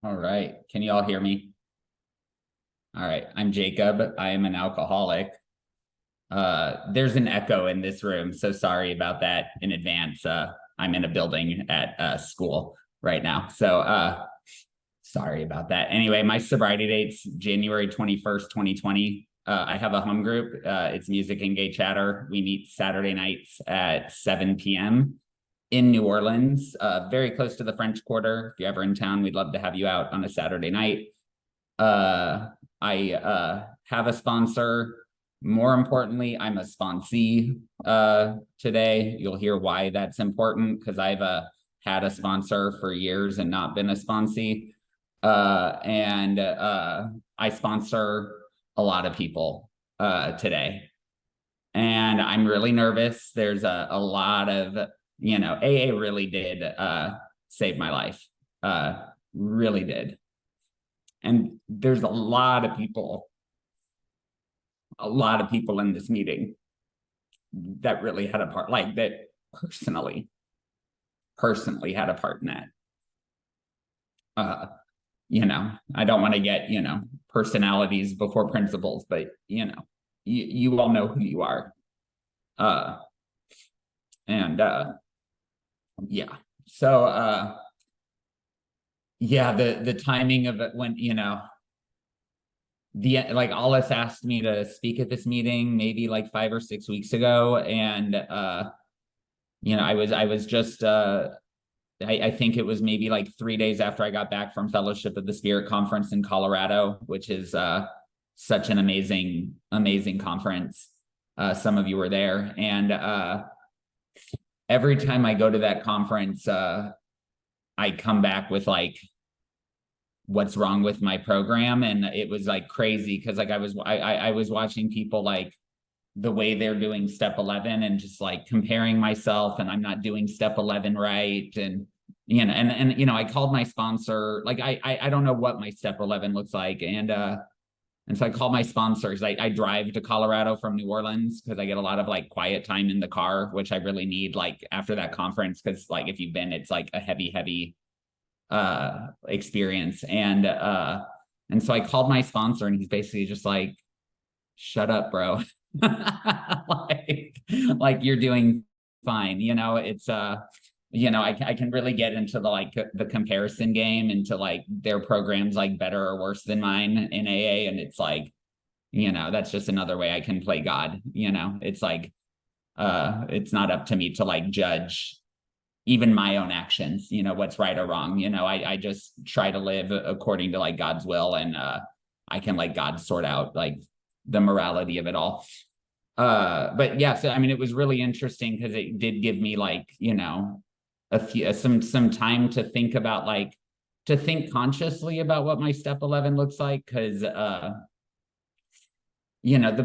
All right. Can you all hear me? All right. I'm Jacob. I am an alcoholic. There's an echo in this room, so sorry about that in advance. I'm in a building at school right now. So sorry about that. Anyway, my sobriety date's January 21st, 2020. I have a home group. It's Music and Gay Chatter. We meet Saturday nights at 7 p.m. in New Orleans, very close to the French Quarter. If you're ever in town, we'd love to have you out on a Saturday night. I have a sponsor. More importantly, I'm a sponsee today. You'll hear why that's important because I've had a sponsor for years and not been a sponsee. And I sponsor a lot of people today. And I'm really nervous. There's a lot of, AA really did save my life. Really did. And there's a lot of people in this meeting that really had a part, like that personally had a part in that. I don't want to get, personalities before principles, but you all know who you are. Yeah. So yeah, the timing of it when, Alice asked me to speak at this meeting maybe like 5 or 6 weeks ago. And I was just I think it was maybe like 3 days after I got back from Fellowship of the Spirit conference in Colorado, which is such an amazing conference. Some of you were there. And every time I go to that conference, I come back with like, what's wrong with my program? And it was like crazy because like I was watching people like the way they're doing step 11 and just like comparing myself, and I'm not doing step 11 right. And I called my sponsor, like I don't know what my step 11 looks like. And so I called my sponsors. I drive to Colorado from New Orleans because I get a lot of like quiet time in the car, which I really need like after that conference, because like if you've been, it's like a heavy experience. And so I called my sponsor, and he's basically just like, shut up, bro. like you're doing fine. It's I can really get into the comparison game into like their programs like better or worse than mine in AA. And it's like, that's just another way I can play God. It's like it's not up to me to like judge even my own actions, what's right or wrong. I just try to live according to like God's will, and I can let God sort out like the morality of it all. But yeah, so I mean, it was really interesting because it did give me like, some time to think about to think consciously about what my step 11 looks like. Because the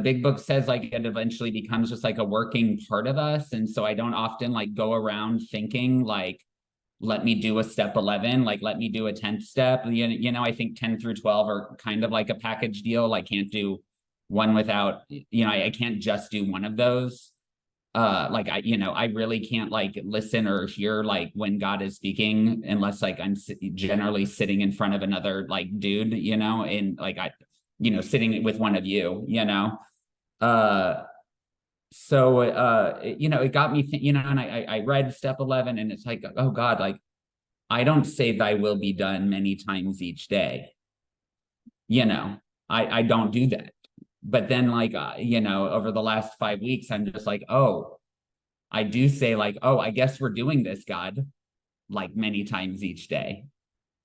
big book says like it eventually becomes just like a working part of us. And so I don't often like go around thinking like, let me do a step 11, like let me do a 10th step. I think 10 through 12 are kind of like a package deal. I can't do one without, I can't just do one of those. I really can't like listen or hear like when God is speaking unless like I'm generally sitting in front of another like dude, and like sitting with one of you, so it got me and I read step 11, and it's like, oh God, like I don't say thy will be done many times each day. I don't do that. But then like over the last 5 weeks, I'm just like, oh, I do say like, oh, I guess we're doing this, God, like many times each day.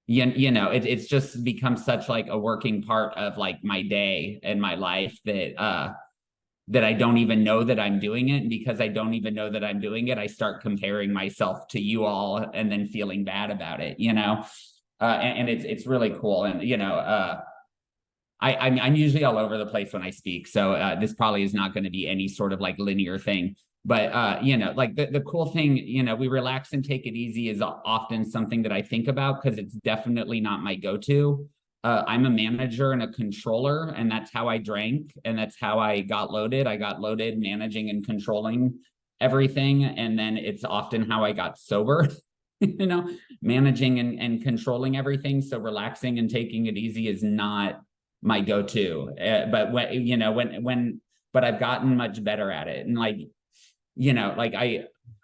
It's just become such like a working part of like my day and my life that I don't even know that I'm doing it. And because I don't even know that I'm doing it, I start comparing myself to you all and then feeling bad about it, and it's really cool. And I'm usually all over the place when I speak, so this probably is not going to be any sort of like linear thing. But like the cool thing, we relax and take it easy is often something that I think about because it's definitely not my go-to. I'm a manager and a controller, and that's how I drank, and that's how I got loaded. I got loaded managing and controlling everything, and then it's often how I got sober. you know, managing and controlling everything. So relaxing and taking it easy is not my go-to. But but I've gotten much better at it. And like, like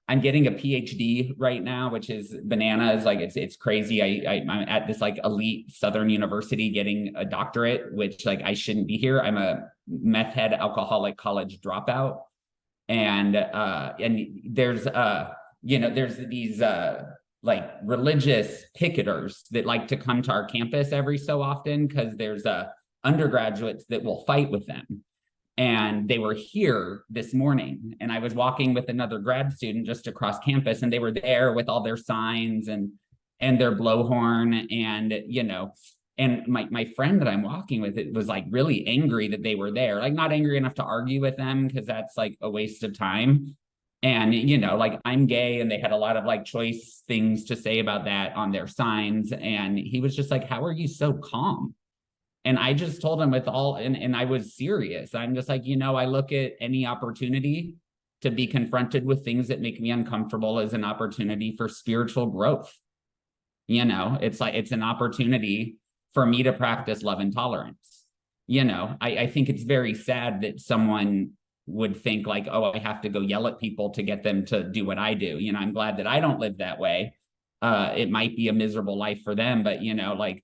I'm getting a PhD right now, which is bananas. Like it's crazy. I'm at this like elite Southern university getting a doctorate, which like I shouldn't be here. I'm a meth head alcoholic college dropout. And there's there's these like religious picketers that like to come to our campus every so often because there's undergraduates that will fight with them. And they were here this morning, and I was walking with another grad student just across campus, and they were there with all their signs and their blowhorn, and and my friend that I'm walking with, it was like really angry that they were there, like not angry enough to argue with them because that's like a waste of time. And like I'm gay, and they had a lot of like choice things to say about that on their signs, and he was just like, "How are you so calm?" And I just told him with all, and I was serious. I'm just like, I look at any opportunity to be confronted with things that make me uncomfortable as an opportunity for spiritual growth. It's like, it's an opportunity for me to practice love and tolerance. I think it's very sad that someone would think like, oh, I have to go yell at people to get them to do what I do. I'm glad that I don't live that way. It might be a miserable life for them, but like,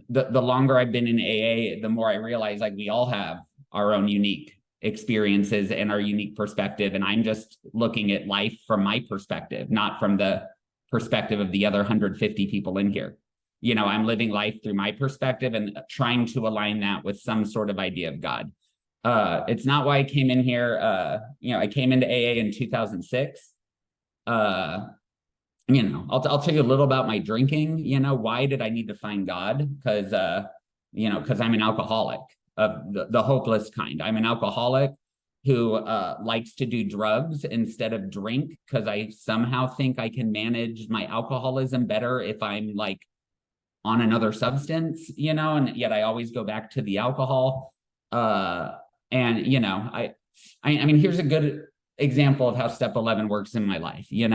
the longer I've been in AA, the more I realize like we all have our own unique experiences and our unique perspective. And I'm just looking at life from my perspective, not from the perspective of the other 150 people in here. I'm living life through my perspective and trying to align that with some sort of idea of God. It's not why I came in here. I came into AA in 2006. I'll tell you a little about my drinking. Why did I need to find God? Because I'm an alcoholic of the hopeless kind. I'm an alcoholic who likes to do drugs instead of drink because I somehow think I can manage my alcoholism better if I'm like on another substance, and yet I always go back to the alcohol. I mean, here's a good example of how step 11 works in my life. It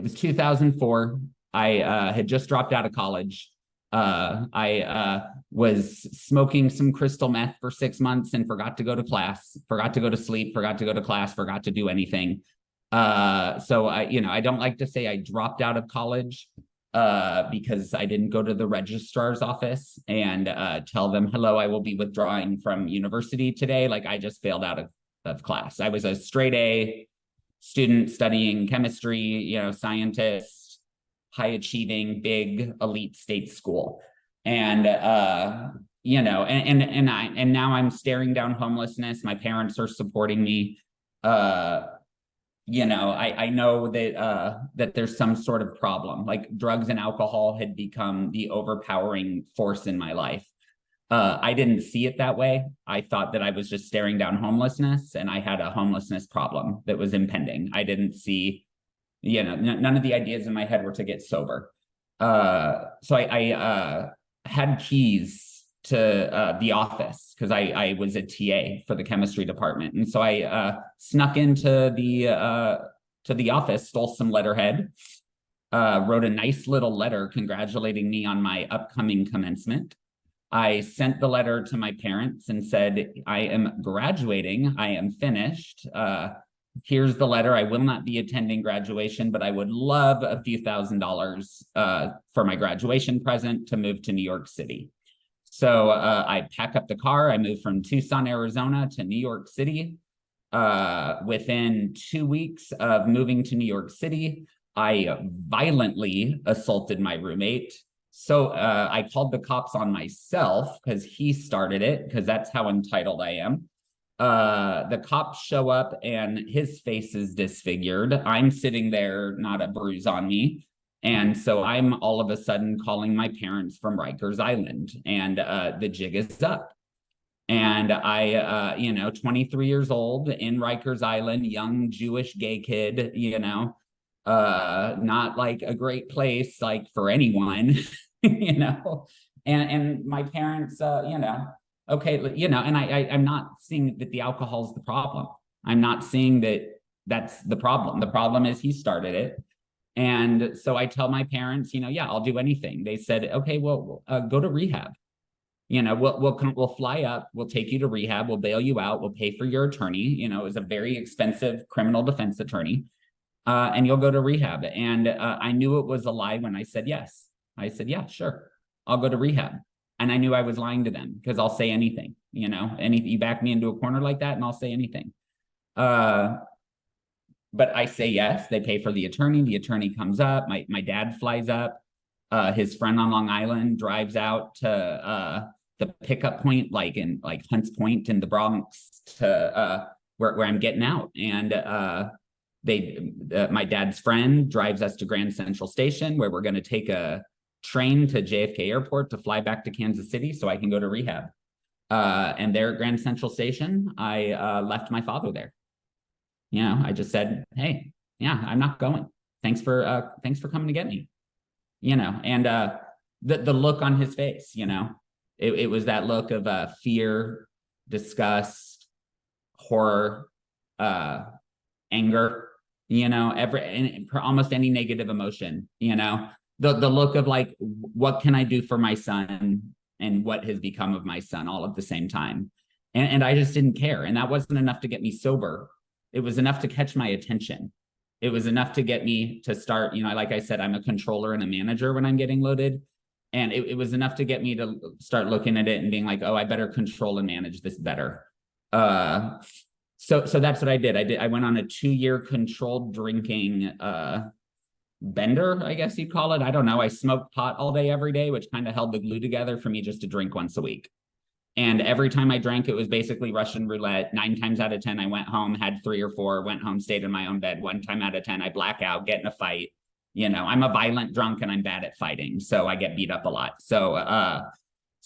was 2004. I had just dropped out of college. I was smoking some crystal meth for 6 months and forgot to go to class, forgot to go to sleep, forgot to go to class, forgot to do anything. So I don't like to say I dropped out of college because I didn't go to the registrar's office and tell them, hello, I will be withdrawing from university today. Like I just failed out of class. I was a straight A student studying chemistry, scientist, high achieving, big elite state school. And now I'm staring down homelessness. My parents are supporting me. I know that there's some sort of problem, like drugs and alcohol had become the overpowering force in my life. I didn't see it that way. I thought that I was just staring down homelessness and I had a homelessness problem that was impending. I didn't see, none of the ideas in my head were to get sober. So I had keys to the office because I was a TA for the chemistry department. And so I snuck into the office, stole some letterhead, wrote a nice little letter congratulating me on my upcoming commencement. I sent the letter to my parents and said, I am graduating. I am finished. Here's the letter. I will not be attending graduation, but I would love a few $1,000s for my graduation present to move to New York City. So I pack up the car. I moved from Tucson, Arizona to New York City. Within 2 weeks of moving to New York City, I violently assaulted my roommate. So I called the cops on myself because he started it, because that's how entitled I am. The cops show up and his face is disfigured. I'm sitting there, not a bruise on me. And so I'm all of a sudden calling my parents from Rikers Island, and the jig is up. And I, 23 years old in Rikers Island, young Jewish gay kid, not like a great place, like for anyone, and my parents, okay, and I'm not seeing that the alcohol is the problem. I'm not seeing that, that's the problem. The problem is he started it. And so I tell my parents, yeah, I'll do anything. They said, okay, well, go to rehab. We'll fly up, we'll take you to rehab, we'll bail you out, we'll pay for your attorney. It was a very expensive criminal defense attorney. And you'll go to rehab. And I knew it was a lie when I said yes. I said, yeah, sure, I'll go to rehab. And I knew I was lying to them because I'll say anything, you back me into a corner like that and I'll say anything. But I say yes, they pay for the attorney comes up, my dad flies up, his friend on Long Island drives out to the pickup point, like in Hunts Point in the Bronx, to where I'm getting out. And my dad's friend drives us to Grand Central Station, where we're going to take a train to JFK Airport to fly back to Kansas City so I can go to rehab. And there at Grand Central Station, I left my father there. I just said, hey, yeah, I'm not going. Thanks for coming to get me. And the look on his face, it was that look of fear, disgust, horror, anger, almost any negative emotion, the look of like, what can I do for my son and what has become of my son all at the same time. And I just didn't care. And that wasn't enough to get me sober. It was enough to catch my attention. It was enough to get me to start, like I said, I'm a controller and a manager when I'm getting loaded. And it was enough to get me to start looking at it and being like, oh, I better control and manage this better. So that's what I did. I went on a 2-year controlled drinking bender, I guess you'd call it. I don't know. I smoked pot all day, every day, which kind of held the glue together for me just to drink once a week. And every time I drank, it was basically Russian roulette. 9 times out of 10, I went home, had 3 or 4, went home, stayed in my own bed. 1 time out of 10, I black out, get in a fight. I'm a violent drunk and I'm bad at fighting. So I get beat up a lot. So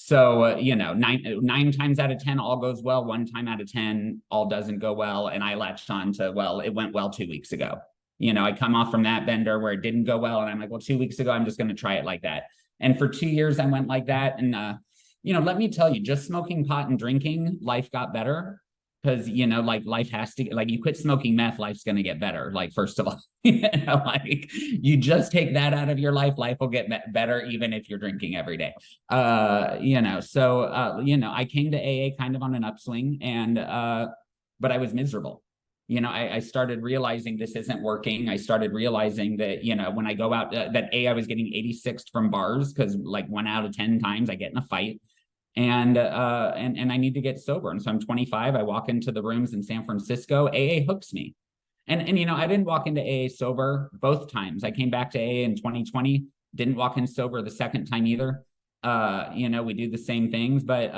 9 times out of 10, all goes well. 1 time out of 10, all doesn't go well. And I latched on to, well, it went well 2 weeks ago. I come off from that bender where it didn't go well. And I'm like, well, 2 weeks ago, I'm just going to try it like that. And for 2 years, I went like that. And, let me tell you, just smoking pot and drinking, life got better. Because, life has to, you quit smoking meth, life's going to get better. First of all, you just take that out of your life, life will get better, even if you're drinking every day. I came to AA kind of on an upswing but I was miserable. I started realizing this isn't working. I started realizing that, when I go out, I was getting 86th from bars because 1 out of 10 times I get in a fight. And I need to get sober. And so I'm 25. I walk into the rooms in San Francisco. AA hooks me. And I didn't walk into AA sober both times. I came back to AA in 2020, didn't walk in sober the second time either. We do the same things, but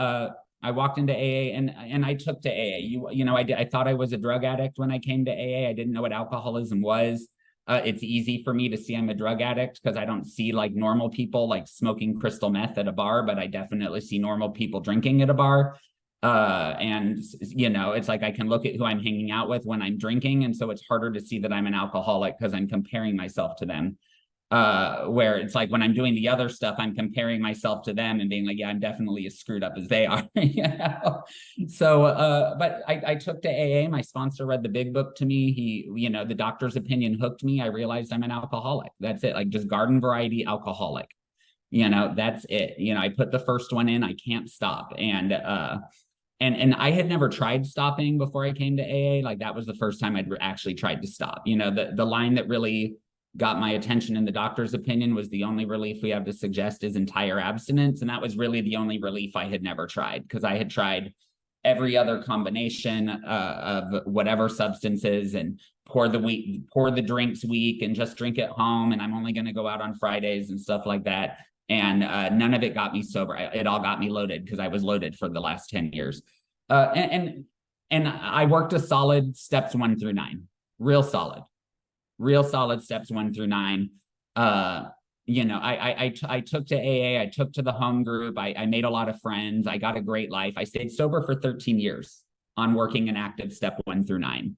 I walked into AA and I took to AA. I thought I was a drug addict when I came to AA. I didn't know what alcoholism was. It's easy for me to see I'm a drug addict because I don't see normal people smoking crystal meth at a bar, but I definitely see normal people drinking at a bar. It's I can look at who I'm hanging out with when I'm drinking. And so it's harder to see that I'm an alcoholic because I'm comparing myself to them. Where it's when I'm doing the other stuff, I'm comparing myself to them and being like, yeah, I'm definitely as screwed up as they are. So, but I took to AA. My sponsor read the big book to me. He, the doctor's opinion hooked me. I realized I'm an alcoholic. That's it. Just garden variety alcoholic. That's it. I put the first one in, I can't stop. And I had never tried stopping before I came to AA. That was the first time I'd actually tried to stop. The line that really got my attention in the doctor's opinion was the only relief we have to suggest is entire abstinence. And that was really the only relief I had never tried because I had tried every other combination of whatever substances and pour the drinks weak and just drink at home. And I'm only going to go out on Fridays and stuff like that. And none of it got me sober. It all got me loaded because I was loaded for the last 10 years. And I worked a solid steps 1 through 9, real solid steps 1 through 9. I took to AA, I took to the home group. I made a lot of friends. I got a great life. I stayed sober for 13 years on working an active step 1 through 9.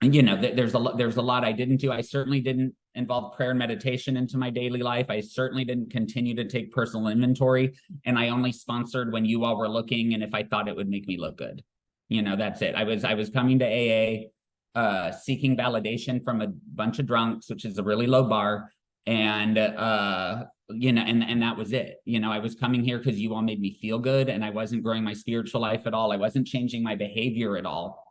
There's a lot I didn't do. I certainly didn't involve prayer and meditation into my daily life. I certainly didn't continue to take personal inventory. And I only sponsored when you all were looking and if I thought it would make me look good. That's it. I was coming to AA seeking validation from a bunch of drunks, which is a really low bar. And, and that was it. I was coming here because you all made me feel good, and I wasn't growing my spiritual life at all. I wasn't changing my behavior at all.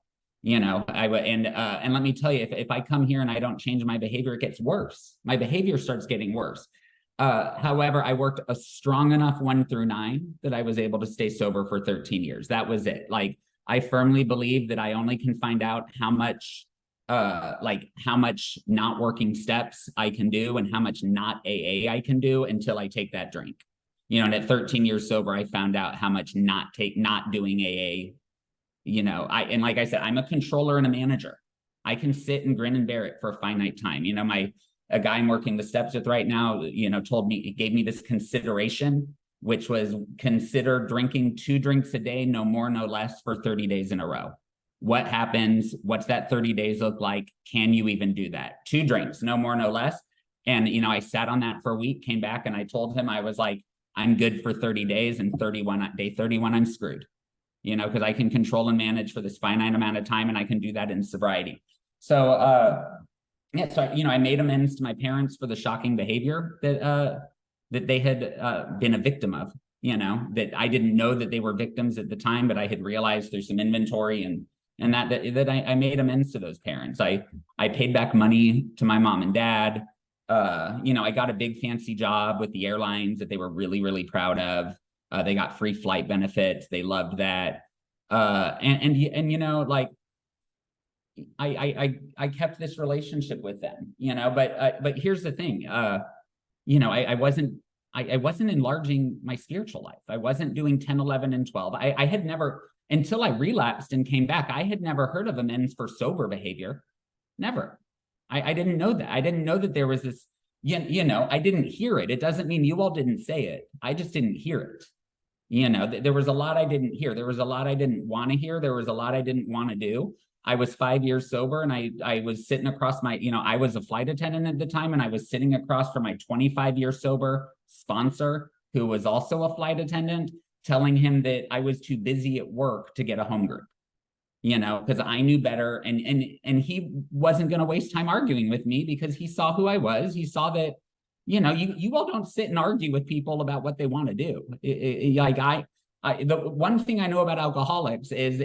And let me tell you, if I come here and I don't change my behavior, it gets worse. My behavior starts getting worse. However, I worked a strong enough 1 through 9 that I was able to stay sober for 13 years. That was it. Like, I firmly believe that I only can find out how much not working steps I can do and how much not AA I can do until I take that drink. And at 13 years sober, I found out how much not doing AA. Like I said, I'm a controller and a manager. I can sit and grin and bear it for a finite time. A guy I'm working the steps with right now, gave me this consideration, which was consider drinking 2 drinks a day, no more, no less, for 30 days in a row. What happens? What's that 30 days look like? Can you even do that? 2 drinks, no more, no less. And, I sat on that for a week, came back, and I told him, I was like, I'm good for 30 days, and day 31, I'm screwed, because I can control and manage for this finite amount of time, and I can do that in sobriety. So, I made amends to my parents for the shocking behavior that they had been a victim of, that I didn't know that they were victims at the time, but I had realized there's some inventory and that I made amends to those parents. I paid back money to my mom and dad. I got a big fancy job with the airlines that they were really, really proud of. They got free flight benefits. They loved that. I kept this relationship with them, but here's the thing, I wasn't enlarging my spiritual life. I wasn't doing 10, 11, and 12. I had never, until I relapsed and came back, I had never heard of amends for sober behavior. Never. I didn't know that. I didn't know that there was this, I didn't hear it. It doesn't mean you all didn't say it. I just didn't hear it. There was a lot I didn't hear. There was a lot I didn't want to hear. There was a lot I didn't want to do. I was 5 years sober, and I was sitting across I was a flight attendant at the time, and I was sitting across from my 25-year sober sponsor, who was also a flight attendant, telling him that I was too busy at work to get a home group, because I knew better. And he wasn't going to waste time arguing with me, because he saw who I was. He saw that, you all don't sit and argue with people about what they want to do. The one thing I know about alcoholics is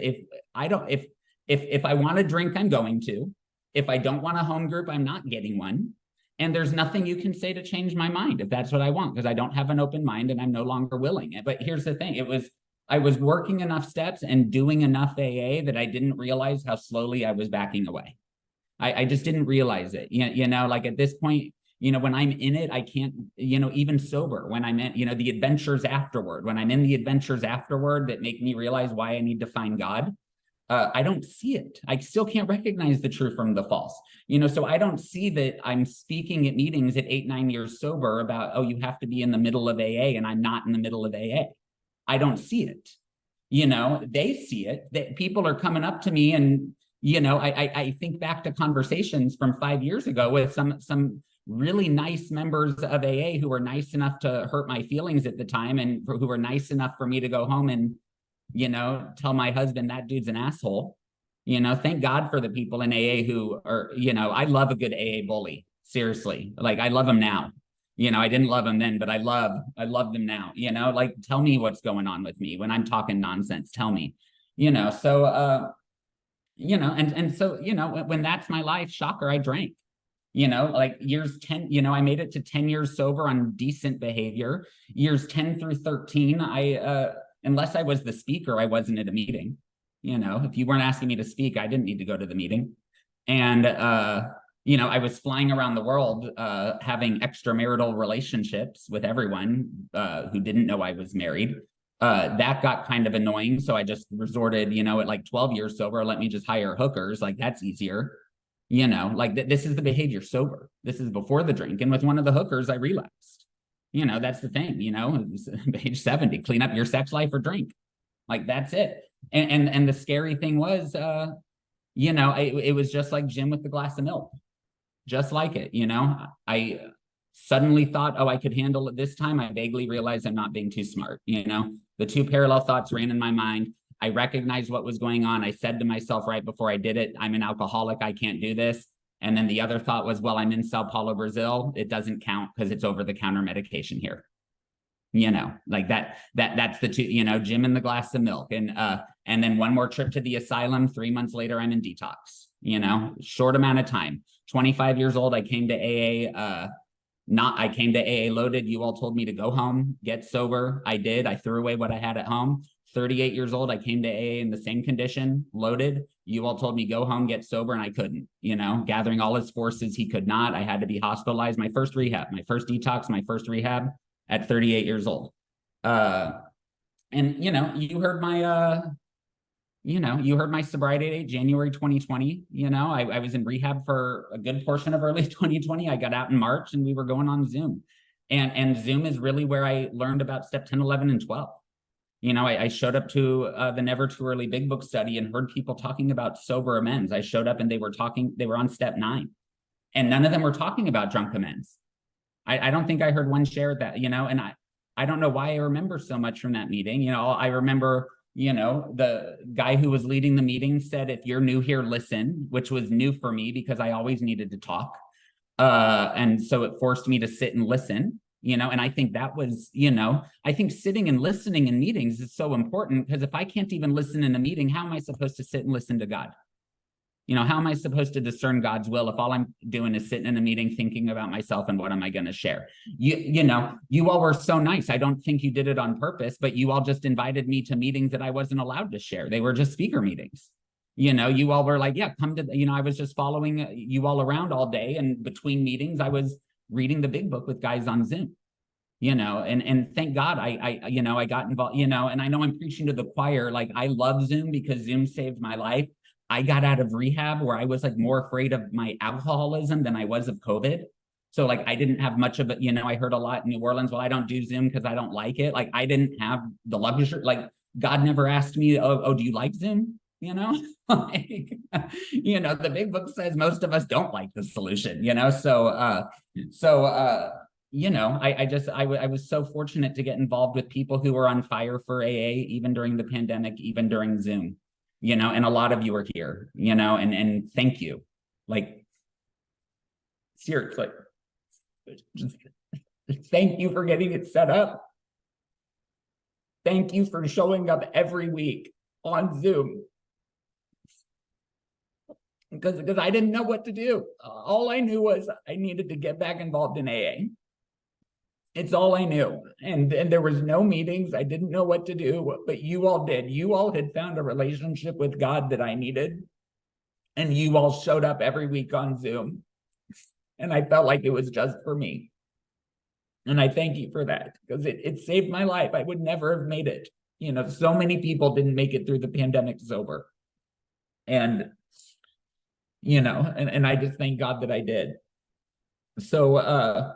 if I want to drink, I'm going to. If I don't want a home group, I'm not getting one. And there's nothing you can say to change my mind if that's what I want, because I don't have an open mind and I'm no longer willing. But here's the thing. I was working enough steps and doing enough AA that I didn't realize how slowly I was backing away. I just didn't realize it. Like at this point, when I'm in it, I can't, even sober, when I'm in, the adventures afterward, when I'm in the adventures afterward that make me realize why I need to find God. I don't see it. I still can't recognize the true from the false, so I don't see that I'm speaking at meetings at 8, 9 years sober about, oh, you have to be in the middle of AA, and I'm not in the middle of AA. I don't see it. They see it, that people are coming up to me, and, I think back to conversations from 5 years ago with some really nice members of AA who were nice enough to hurt my feelings at the time, and who were nice enough for me to go home and tell my husband that dude's an asshole. Thank God for the people in AA who are, I love a good AA bully. Seriously. Like, I love them now. I didn't love them then, but I love them now. Tell me what's going on with me when I'm talking nonsense. Tell me, so, when that's my life, shocker, I drank. Years 10, I made it to 10 years sober on decent behavior. Years 10 through 13, unless I was the speaker, I wasn't at a meeting. If you weren't asking me to speak, I didn't need to go to the meeting. And, I was flying around the world, having extramarital relationships with everyone who didn't know I was married. That got kind of annoying. So I just resorted, at like 12 years sober, let me just hire hookers. Like, that's easier. This is the behavior sober. This is before the drink. And with one of the hookers, I relapsed. That's the thing, age 70, clean up your sex life or drink. Like, that's it. And the scary thing was, it was just like Jim with the glass of milk, just like it. I suddenly thought, oh, I could handle it this time. I vaguely realized I'm not being too smart. The two parallel thoughts ran in my mind. I recognized what was going on. I said to myself right before I did it, I'm an alcoholic. I can't do this. And then the other thought was, well, I'm in Sao Paulo, Brazil. It doesn't count because it's over-the-counter medication here. Like that's the two, Jim and the glass of milk. And then one more trip to the asylum. 3 months later, I'm in detox, short amount of time. 25 years old, I came to AA. I came to AA loaded. You all told me to go home, get sober. I did. I threw away what I had at home. 38 years old, I came to AA in the same condition, loaded. You all told me go home, get sober, and I couldn't, gathering all his forces. He could not. I had to be hospitalized. My first rehab, my first detox, my first rehab at 38 years old. And you heard my sobriety date, January 2020. I was in rehab for a good portion of early 2020. I got out in March and we were going on Zoom. And Zoom is really where I learned about step 10, 11, and 12. I showed up to the Never Too Early Big Book study and heard people talking about sober amends. I showed up and they were on step 9. And none of them were talking about drunk amends. I don't think I heard one share that, and I don't know why I remember so much from that meeting. I remember, the guy who was leading the meeting said, if you're new here, listen, which was new for me because I always needed to talk. And so it forced me to sit and listen, and I think that was, I think sitting and listening in meetings is so important because if I can't even listen in a meeting, how am I supposed to sit and listen to God? How am I supposed to discern God's will if all I'm doing is sitting in a meeting thinking about myself and what am I going to share? You all were so nice. I don't think you did it on purpose, but you all just invited me to meetings that I wasn't allowed to share. They were just speaker meetings. You all were like, yeah, come to, I was just following you all around all day. And between meetings, I was reading the big book with guys on Zoom. And thank God I got involved, and I know I'm preaching to the choir. Like I love Zoom because Zoom saved my life. I got out of rehab where I was like more afraid of my alcoholism than I was of COVID. So like, I didn't have much of it. I heard a lot in New Orleans, well, I don't do Zoom because I don't like it. Like I didn't have the luxury, like God never asked me, oh, do you like Zoom? Like, the big book says most of us don't like the solution, I was so fortunate to get involved with people who were on fire for AA, even during the pandemic, even during Zoom. And a lot of you are here, and thank you. Like, seriously, just thank you for getting it set up. Thank you for showing up every week on Zoom. Because I didn't know what to do. All I knew was I needed to get back involved in AA. It's all I knew. And there was no meetings. I didn't know what to do, but you all did. You all had found a relationship with God that I needed. And you all showed up every week on Zoom. And I felt like it was just for me. And I thank you for that because it saved my life. I would never have made it. So many people didn't make it through the pandemic sober. And, and I just thank God that I did. So,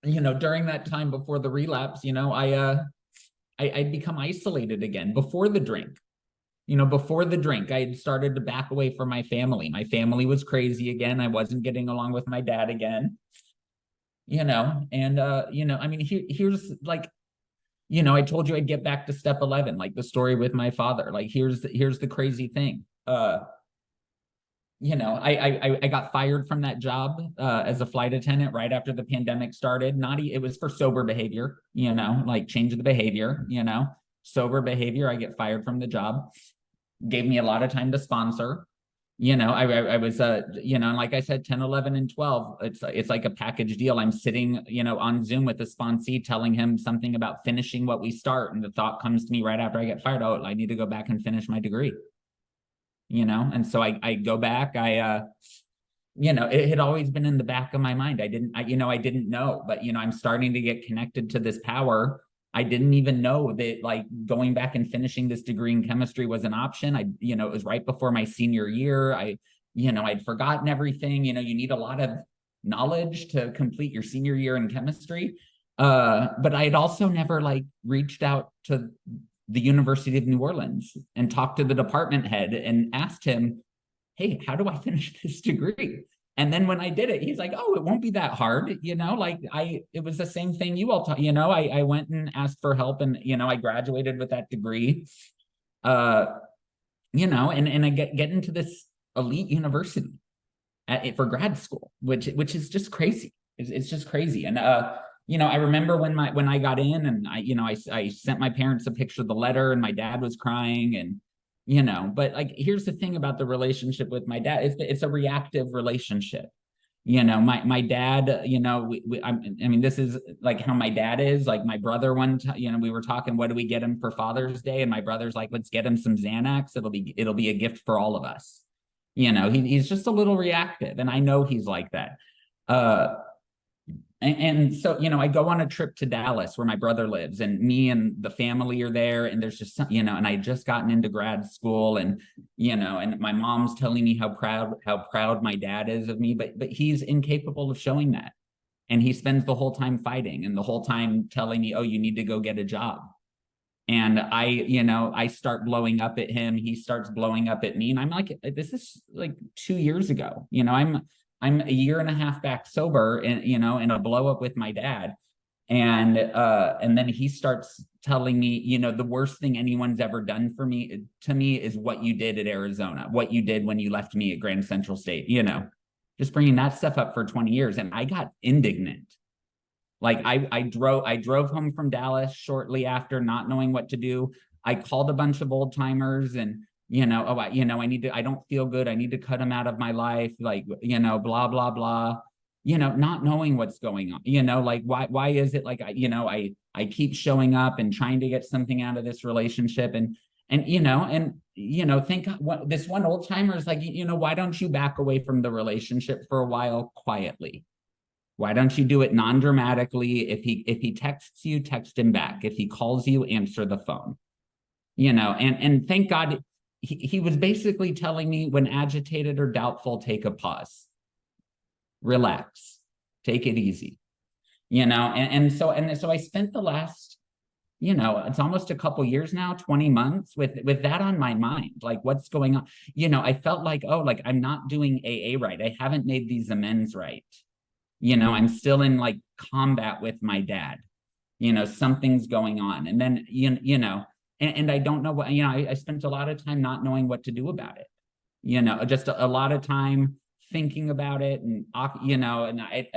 during that time before the relapse, I'd become isolated again before the drink. Before the drink, I had started to back away from my family. My family was crazy again. I wasn't getting along with my dad again. Here's like, I told you I'd get back to step 11, like the story with my father. Like, here's the crazy thing. I got fired from that job as a flight attendant right after the pandemic started. It was for sober behavior, like change the behavior, sober behavior. I get fired from the job. Gave me a lot of time to sponsor. I was, like I said, 10, 11, and 12, it's like a package deal. I'm sitting, on Zoom with a sponsee telling him something about finishing what we start. And the thought comes to me right after I get fired, oh, I need to go back and finish my degree. And so I go back, it had always been in the back of my mind. I didn't know, but, I'm starting to get connected to this power. I didn't even know that like going back and finishing this degree in chemistry was an option. It was right before my senior year. I'd forgotten everything. You need a lot of knowledge to complete your senior year in chemistry. But I had also never like reached out to the University of New Orleans and talked to the department head and asked him, hey, how do I finish this degree? And then when I did it, he's like, oh, it won't be that hard. It was the same thing you all taught, I went and asked for help and, I graduated with that degree. You know, and I get into this elite university for grad school, which is just crazy. It's just crazy. And you know, I remember when I got in, and I sent my parents a picture of the letter, and my dad was crying, and you know, but like, here's the thing about the relationship with my dad. It's a reactive relationship. You know, my dad, you know, I mean, this is like how my dad is. Like my brother, you know, we were talking, what do we get him for Father's Day? And my brother's like, let's get him some Xanax. It'll be a gift for all of us. You know, he's just a little reactive, and I know he's like that. Uh, and so, you know, I go on a trip to Dallas where my brother lives, and me and the family are there, and there's just some, you know, and I had just gotten into grad school, and you know, and my mom's telling me how proud my dad is of me, but he's incapable of showing that. And he spends the whole time fighting, and the whole time telling me, oh, you need to go get a job. And you know, I start blowing up at him, he starts blowing up at me, and I'm like, this is like 2 years ago. You know, I'm a year and a half back sober, and you know, in a blow up with my dad. And then he starts telling me, you know, the worst thing anyone's ever done to me is what you did at Arizona, what you did when you left me at Grand Central State, you know, just bringing that stuff up for 20 years. And I got indignant. Like I drove home from Dallas shortly after, not knowing what to do. I called a bunch of old timers, and you know, oh, I don't feel good. I need to cut him out of my life. Like, you know, blah, blah, blah, you know, not knowing what's going on, you know, like, why is it like, I keep showing up and trying to get something out of this relationship, you know, think what this one old timer is like, you know, why don't you back away from the relationship for a while quietly? Why don't you do it non-dramatically? If he texts you, text him back. If he calls you, answer the phone. You know, and thank God he was basically telling me, when agitated or doubtful, take a pause, relax, take it easy. You know, and so I spent the last, you know, it's almost a couple years now, 20 months with that on my mind. Like, what's going on? You know, I felt like, oh, like I'm not doing AA right. I haven't made these amends right. You know, I'm still in like combat with my dad. You know, something's going on. And then, you know, and I don't know what, you know, I spent a lot of time not knowing what to do about it. You know, just a lot of time thinking about it, and, you know, and I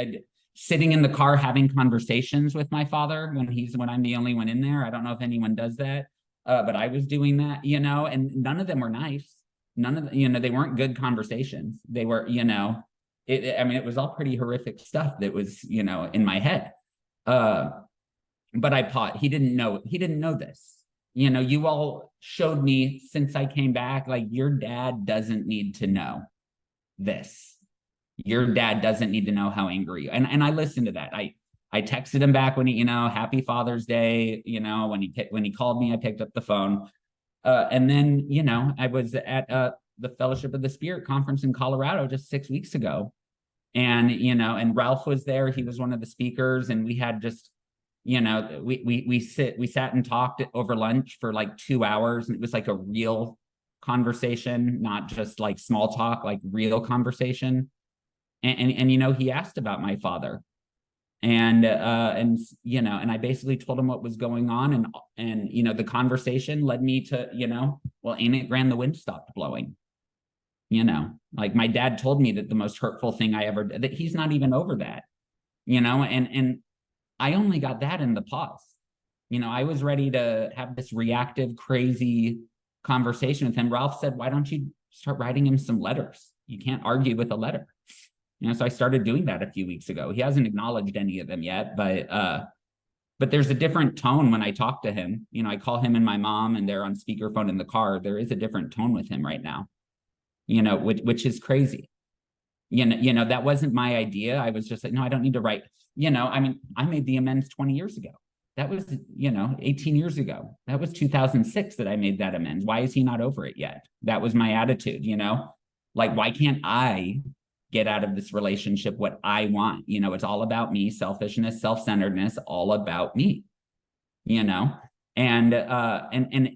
sitting in the car having conversations with my father when I'm the only one in there. I don't know if anyone does that, but I was doing that, you know, and none of them were nice. None of them, you know, they weren't good conversations. They were, you know, I mean, it was all pretty horrific stuff that was, you know, in my head. But I thought he didn't know this. You know, you all showed me since I came back, like, your dad doesn't need to know this. Your dad doesn't need to know how angry you. And I listened to that. I texted him back when he, you know, happy Father's Day. You know, when he called me, I picked up the phone. And then, you know, I was at the Fellowship of the Spirit conference in Colorado just 6 weeks ago. And, you know, and Ralph was there. He was one of the speakers, and we had just, you know, we sat and talked over lunch for like 2 hours. And it was like a real conversation, not just like small talk, like real conversation. And you know, he asked about my father. And you know, and I basically told him what was going on, and you know, the conversation led me to, you know, well, ain't it grand the wind stopped blowing? You know, like, my dad told me that the most hurtful thing I ever did, that he's not even over that, you know, and I only got that in the pause. You know, I was ready to have this reactive, crazy conversation with him. Ralph said, why don't you start writing him some letters? You can't argue with a letter. You know, so I started doing that a few weeks ago. He hasn't acknowledged any of them yet, but there's a different tone when I talk to him. You know, I call him and my mom, and they're on speakerphone in the car. There is a different tone with him right now, you know, which is crazy. You know, that wasn't my idea. I was just like, no, I don't need to write. You know, I mean, I made the amends 20 years ago. That was, you know, 18 years ago. That was 2006 that I made that amends. Why is he not over it yet? That was my attitude, you know, like, why can't I get out of this relationship what I want? You know, it's all about me, selfishness, self-centeredness, all about me, you know? And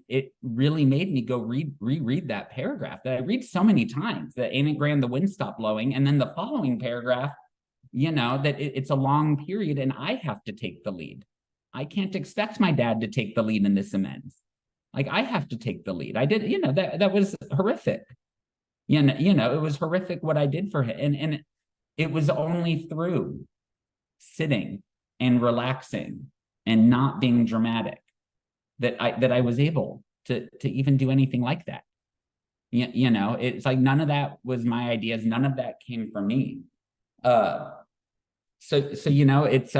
it really made me go reread that paragraph that I read so many times, that ain't it grand the wind stopped blowing. And then the following paragraph, you know, that it's a long period and I have to take the lead. I can't expect my dad to take the lead in this amends. Like, I have to take the lead. I did, that was horrific. It was horrific what I did for him. And it was only through sitting and relaxing and not being dramatic that I was able to even do anything like that. It's like none of that was my ideas. None of that came from me. So it's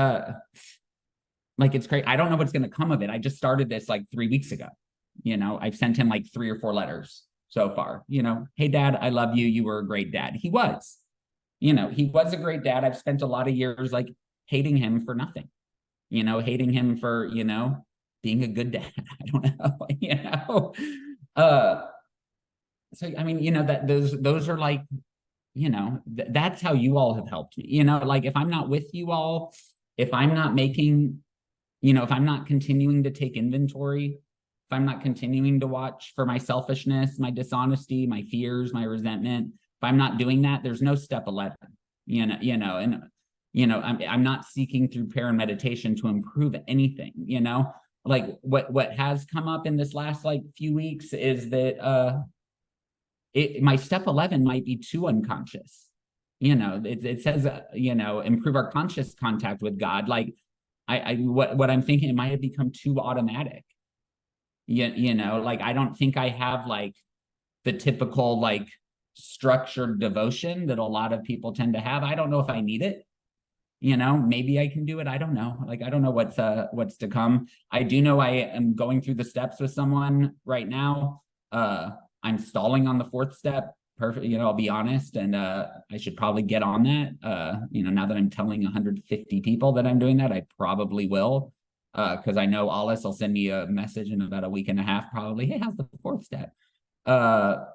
like, it's great. I don't know what's going to come of it. I just started this like 3 weeks ago. I've sent him like 3 or 4 letters so far. Hey, Dad, I love you. You were a great dad. He was. He was a great dad. I've spent a lot of years like hating him for nothing. Hating him for being a good dad. I don't know. So I mean, that those are like, that's how you all have helped me. Like, if I'm not with you all, if I'm not making, if I'm not continuing to take inventory, if I'm not continuing to watch for my selfishness, my dishonesty, my fears, my resentment, if I'm not doing that, there's no step 11. I'm not seeking through prayer and meditation to improve anything. Like what has come up in this last like few weeks is that my step 11 might be too unconscious. It says improve our conscious contact with God. Like what I'm thinking, it might have become too automatic. Like, I don't think I have like the typical like structured devotion that a lot of people tend to have. I don't know if I need it. Maybe I can do it. I don't know. Like, I don't know what's to come. I do know I am going through the steps with someone right now. I'm stalling on the 4th step. Perfect. I'll be honest. And I should probably get on that. Now that I'm telling 150 people that I'm doing that, I probably will. Because I know Alice will send me a message in about a week and a half, probably. Hey, how's the 4th step? But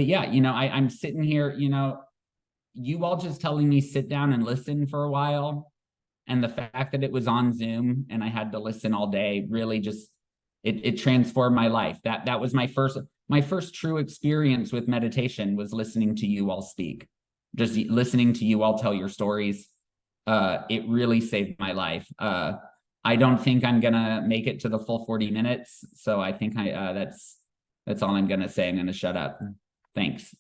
yeah, I'm sitting here, you all just telling me sit down and listen for a while. And the fact that it was on Zoom and I had to listen all day really just, it transformed my life. That was my first true experience with meditation, was listening to you all speak, just listening to you all tell your stories. It really saved my life. I don't think I'm gonna make it to the full 40 minutes. So I think that's all I'm gonna say. I'm gonna shut up. Thanks.